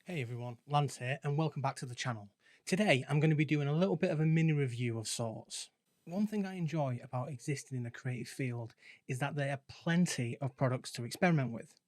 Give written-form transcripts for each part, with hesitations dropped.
Hey everyone, Lance here and welcome back to the channel. Today I'm going to be doing a little bit of a mini review of sorts. One thing I enjoy about existing in a creative field is that there are plenty of products to experiment with.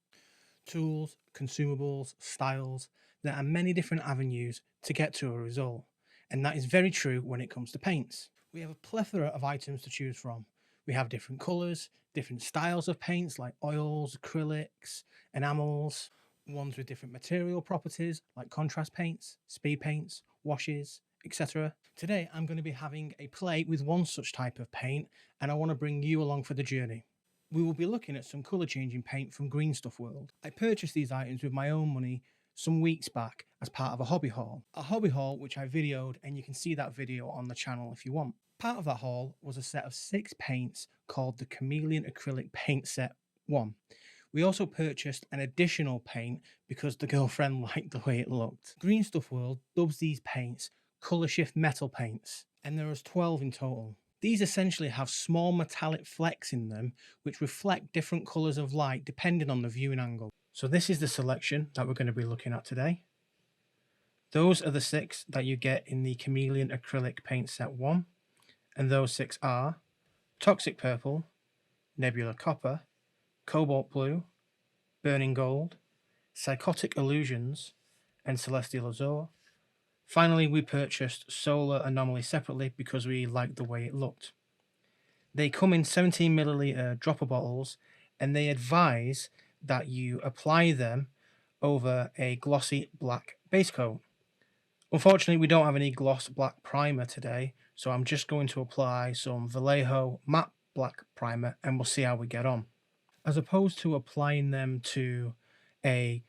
Tools, consumables, styles, there are many different avenues to get to a result, and that is very true when it comes to paints. We have a plethora of items to choose from. We have different colours, different styles of paints like oils, acrylics, enamels, ones with different material properties like contrast paints, speed paints, washes, etc. Today I'm going to be having a play with one such type of paint, and I want to bring you along for the journey. We will be looking at some colour changing paint from Green Stuff World. I purchased these items with my own money some weeks back as part of a hobby haul. A hobby haul which I videoed, and you can see that video on the channel if you want. Part of that haul was a set of 6 paints called the Chameleon Acrylic Paint Set 1. We also purchased an additional paint because the girlfriend liked the way it looked. Green Stuff World dubs these paints Colorshift metal paints, and there is 12 in total. These essentially have small metallic flecks in them which reflect different colours of light depending on the viewing angle. So this is the selection that we're going to be looking at today. Those are the 6 that you get in the Chameleon Acrylic Paint Set 1, and those 6 are Toxic Purple, Nebula Copper, Cobalt Blue, Burning Gold, Psychotic Illusions, and Celestial Azure. Finally, we purchased Solar Anomaly separately because we liked the way it looked. They come in 17ml dropper bottles, and they advise that you apply them over a glossy black base coat. Unfortunately, we don't have any gloss black primer today, so I'm just going to apply some Vallejo matte black primer and we'll see how we get on. As opposed to applying them to a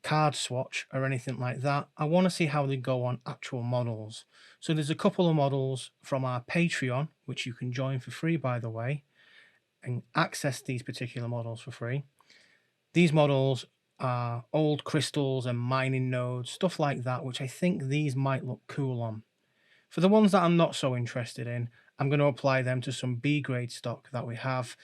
card swatch or anything like that, I want to see how they go on actual models. So there's a couple of models from our Patreon, which you can join for free, by the way, and access these particular models for free. These models are old crystals and mining nodes, stuff like that, which I think these might look cool on. For the ones that I'm not so interested in, I'm going to apply them to some B grade stock that we have,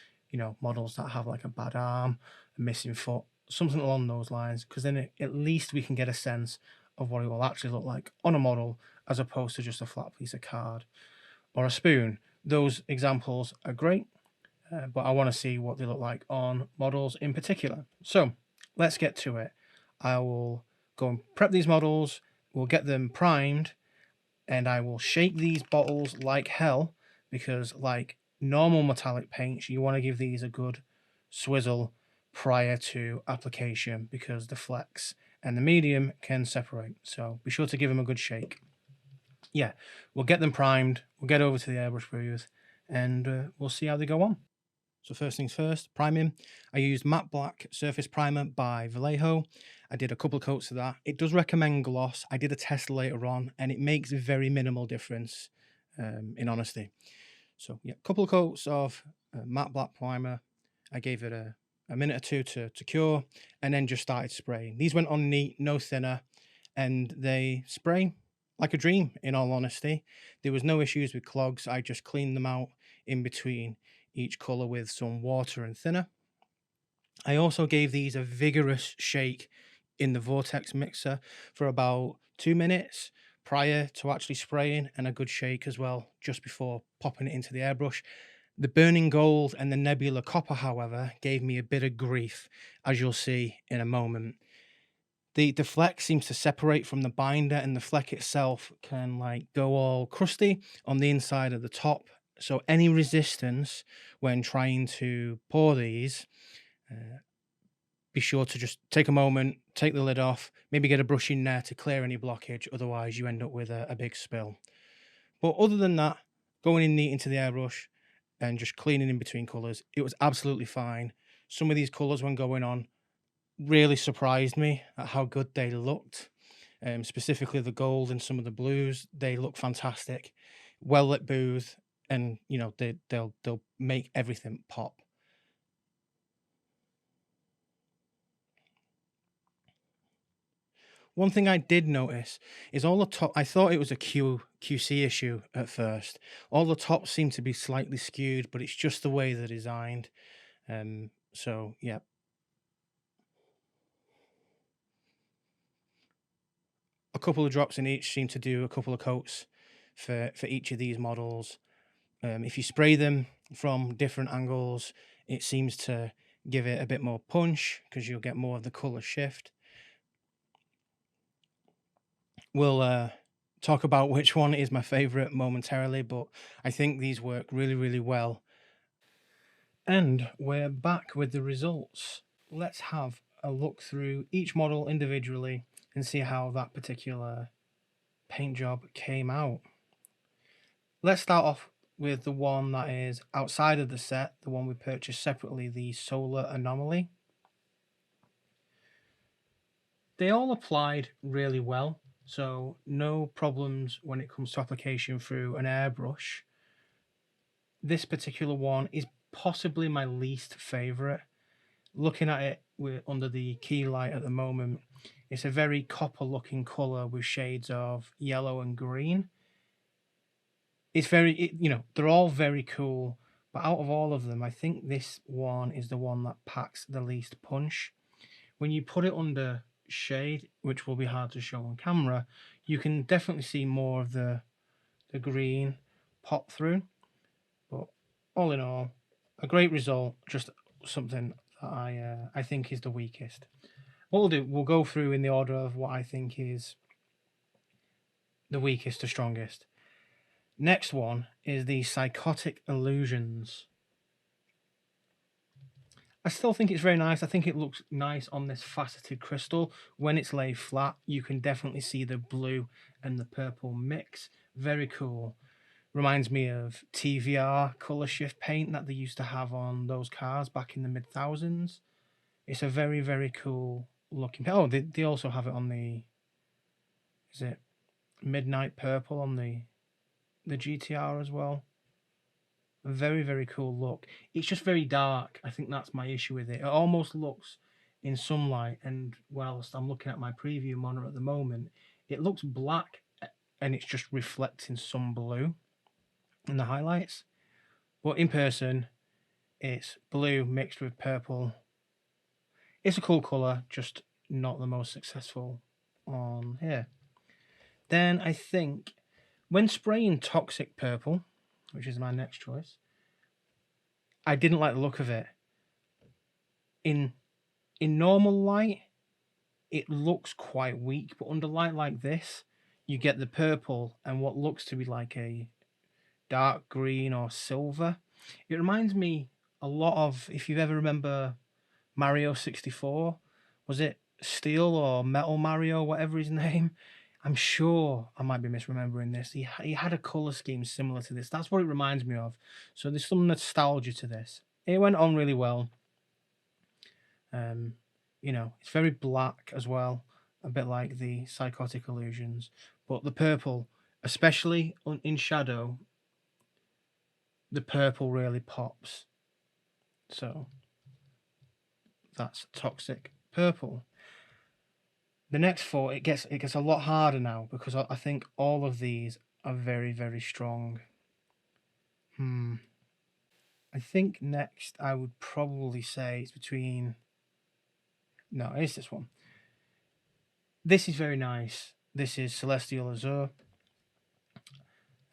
models that have like a bad arm, a missing foot, something along those lines, because then at least we can get a sense of what it will actually look like on a model as opposed to just a flat piece of card or a spoon. Those examples are great, but I want to see what they look like on models in particular. So let's get to it. I will go and prep these models, we'll get them primed, and I will shake these bottles like hell because, like normal metallic paints, you want to give these a good swizzle prior to application because the flex and the medium can separate. So be sure to give them a good shake. Yeah, we'll get them primed, we'll get over to the airbrush booth, and we'll see how they go on. So first things first, priming. I used matte black surface primer by Vallejo. I did a couple of coats of that. It does recommend gloss. I did a test later on, and it makes a very minimal difference, in honesty. So yeah, a couple of coats of matte black primer. I gave it a minute or two to cure, and then just started spraying. These went on neat, no thinner, and they spray like a dream, in all honesty. There was no issues with clogs. I just cleaned them out in between each color with some water and thinner. I also gave these a vigorous shake in the vortex mixer for about 2 minutes prior to actually spraying, and a good shake as well just before popping it into the airbrush. The burning gold and the nebula copper, however, gave me a bit of grief, as you'll see in a moment. The fleck seems to separate from the binder, and the fleck itself can like go all crusty on the inside of the top. So any resistance when trying to pour these, be sure to just take a moment, take the lid off, maybe get a brush in there to clear any blockage. Otherwise you end up with a big spill. But other than that, going in neat into the airbrush and just cleaning in between colors, it was absolutely fine. Some of these colors when going on really surprised me at how good they looked. Specifically the gold and some of the blues, they look fantastic. Well lit booth, and they'll make everything pop. One thing I did notice is all the top, I thought it was a QC issue at first. All the tops seem to be slightly skewed, but it's just the way they're designed. So yeah. couple of drops in each seem to do a couple of coats for each of these models. If you spray them from different angles, it seems to give it a bit more punch because you'll get more of the color shift. We'll talk about which one is my favorite momentarily, but I think these work really, really well. And we're back with the results. Let's have a look through each model individually and see how that particular paint job came out. Let's start off with the one that is outside of the set, the one we purchased separately, the Solar Anomaly. They all applied really well, so no problems when it comes to application through an airbrush. This particular one is possibly my least favorite. Looking at it under the key light at the moment, it's a very copper looking color with shades of yellow and green. It's very, they're all very cool, but out of all of them, I think this one is the one that packs the least punch. When you put it under shade, which will be hard to show on camera, you can definitely see more of the green pop through. But all in all, a great result, just something that I think is the weakest. What we'll do, we'll go through in the order of what I think is the weakest to strongest. Next one is the Psychotic Illusions. I still think it's very nice. I think it looks nice on this faceted crystal. When it's laid flat, you can definitely see the blue and the purple mix. Very cool. Reminds me of TVR Colorshift paint that they used to have on those cars back in the mid-thousands. It's a very, very cool looking paint. Oh, they also have it on the, is it Midnight Purple on the GTR as well. A very, very cool look. It's just very dark. I think that's my issue with it. It almost looks in sunlight, and whilst I'm looking at my preview monitor at the moment, it looks black and it's just reflecting some blue in the highlights. But in person, it's blue mixed with purple. It's a cool color, just not the most successful on here. Then I think when spraying Toxic Purple, which is my next choice, I didn't like the look of it. In normal light, it looks quite weak, but under light like this, you get the purple and what looks to be like a dark green or silver. It reminds me a lot of, if you ever remember Mario 64, was it Steel or Metal Mario, whatever his name? I'm sure I might be misremembering this. He had a color scheme similar to this. That's what it reminds me of. So there's some nostalgia to this. It went on really well. It's very black as well, a bit like the Psychotic Illusions. But the purple, especially in shadow, the purple really pops. So that's Toxic Purple. The next four, it gets a lot harder now because I think all of these are very, very strong. I think next I would probably say it's between... No, it's this one. This is very nice. This is Celestial Azure.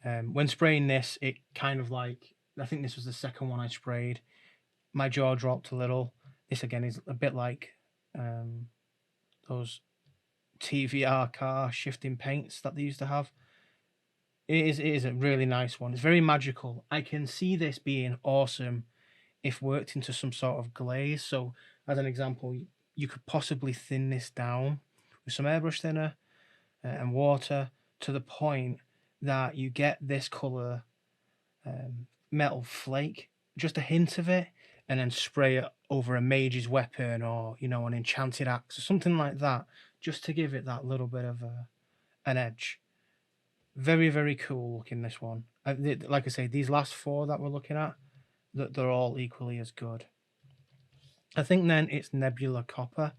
When spraying this, it kind of like... I think this was the second one I sprayed. My jaw dropped a little. This again is a bit like those TVR car shifting paints that they used to have. It is a really nice one. It's very magical. I can see this being awesome if worked into some sort of glaze. So as an example, you could possibly thin this down with some airbrush thinner and water to the point that you get this color metal flake, just a hint of it, and then spray it over a mage's weapon or, an enchanted axe or something like that, just to give it that little bit of an edge. Very, very cool looking, this one. Like I say, these last four that we're looking at, they're all equally as good. I think then it's Nebula Copper.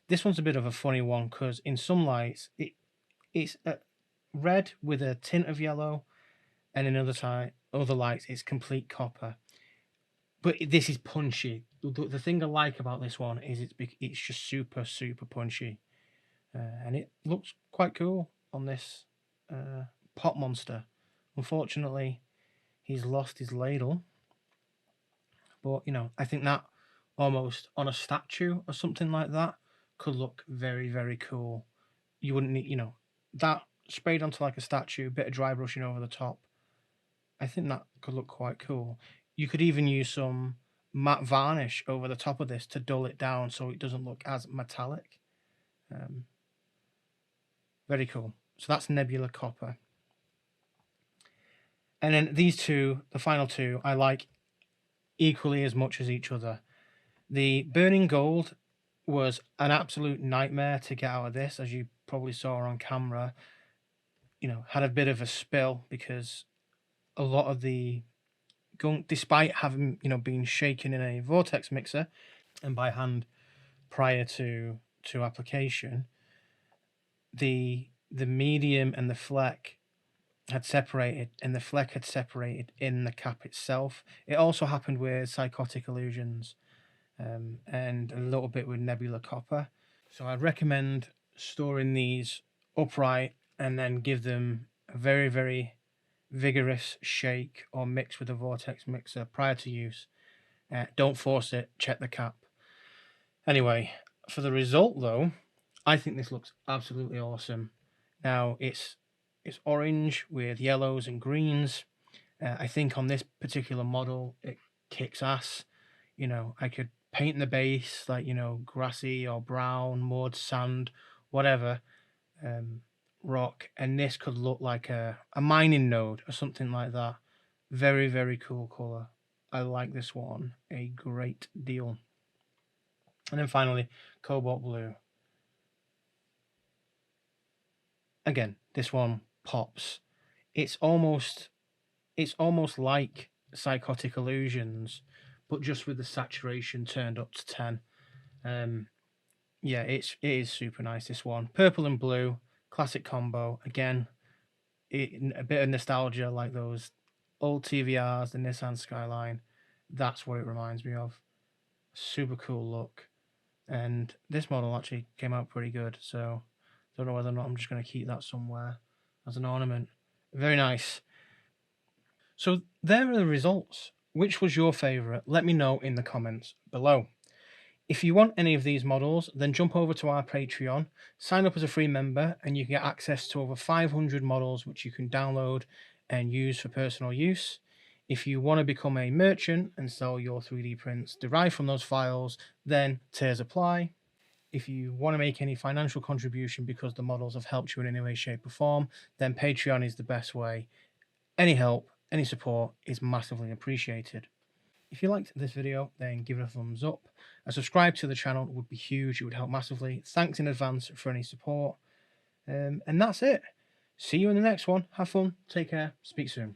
This one's a bit of a funny one because in some lights, it's red with a tint of yellow, and in other lights, it's complete copper. But this is punchy. The thing I like about this one is it's just super, super punchy. And it looks quite cool on this pot monster. Unfortunately, he's lost his ladle, but you know, I think that almost on a statue or something like that could look very, very cool. You wouldn't need, you know, that sprayed onto like a statue, bit of dry brushing over the top. I think that could look quite cool. You could even use some matte varnish over the top of this to dull it down so it doesn't look as metallic. Very cool. So that's Nebula Copper. And then these two, the final two, I like equally as much as each other. The Burning Gold was an absolute nightmare to get out of this, as you probably saw on camera. You know, had a bit of a spill because a lot of the gunk, despite having, you know, been shaken in a vortex mixer and by hand prior to application, the medium and the fleck had separated, and the fleck had separated in the cap itself. It also happened with Psychotic Illusions and a little bit with Nebula Copper. So I'd recommend storing these upright and then give them a very, very vigorous shake or mix with a vortex mixer prior to use. Don't force it, check the cap. Anyway, for the result though, I think this looks absolutely awesome. Now it's orange with yellows and greens. I think on this particular model, it kicks ass. You know, I could paint the base like, you know, grassy or brown, mud, sand, whatever, rock, and this could look like a mining node or something like that. Very, very cool color. I like this one a great deal. And then finally, Cobalt Blue. Again, this one pops. It's almost like Psychotic Illusions, but just with the saturation turned up to 10. Yeah, it is super nice, this one. Purple and blue, classic combo. Again, a bit of nostalgia, like those old TVRs, the Nissan Skyline. That's what it reminds me of. Super cool look. And this model actually came out pretty good, so don't know whether or not I'm just going to keep that somewhere as an ornament. Very nice. So there are the results. Which was your favourite? Let me know in the comments below. If you want any of these models, then jump over to our Patreon, sign up as a free member, and you can get access to over 500 models which you can download and use for personal use. If you want to become a merchant and sell your 3D prints derived from those files, then tiers apply. If you want to make any financial contribution because the models have helped you in any way, shape, or form, then Patreon is the best way. Any help, any support is massively appreciated. If you liked this video, then give it a thumbs up. A subscribe to the channel would be huge. It would help massively. Thanks in advance for any support. And that's it. See you in the next one. Have fun. Take care. Speak soon.